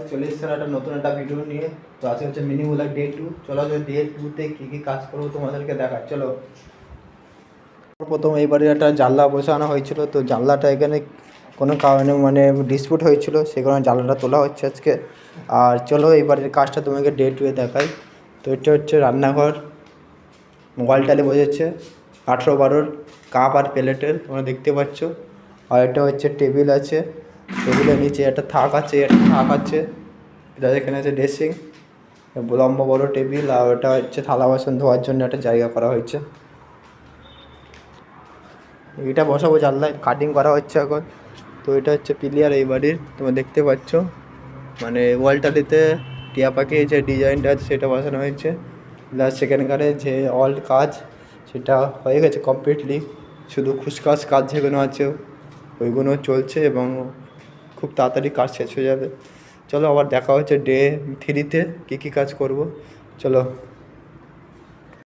চলে এসেছে একটা নতুন একটা ভিডিও নিয়ে। তো আজকে হচ্ছে মিনি ব্লগ ডে 2। চলো যে ডে 2তে কী কী কাজ করবো তোমাদেরকে দেখায়। চলো, প্রথম এইবারে একটা জানলা বসানো হয়েছিল। তো জানলাটা এখানে কোনো কারণে মানে ডিসপুট হয়েছিল, সেই কারণে জানলাটা তোলা হচ্ছে আজকে। আর চলো এইবারের কাজটা তোমাকে ডে 2-এ দেখাই। তো এটা হচ্ছে রান্নাঘর, মোবাইল টালে বসেছে 18-12 কাপ আর প্লেটের, তোমরা দেখতে পাচ্ছ। আর এটা হচ্ছে টেবিল আছে, টেবিলের নিচে একটা থাক আছে, এটা এখানে আছে ড্রেসিং, লম্বা বড় টেবিল। আর ওটা হচ্ছে থালা বাসন ধোয়ার জন্য একটা জায়গা করা হয়েছে। এটা বসাবো জানলায়, কাটিং করা হচ্ছে এখন। তো এটা হচ্ছে পিলিয়ার এই বাড়ির, তোমরা দেখতে পাচ্ছ। মানে ওয়ালটাতে টিয়া পাখি যে ডিজাইনটা আছে সেটা বসানো হয়েছে। প্লাস সেখানকারে যে অল কাজ সেটা হয়ে গেছে কমপ্লিটলি, শুধু খুচখাচ কাজ যেগুলো আছে ওইগুলো চলছে এবং খুব তাড়াতাড়ি কাজ শেষ হয়ে যাবে। চলো আবার দেখা হচ্ছে ডে 3-তে কী কী কাজ করব। চলো।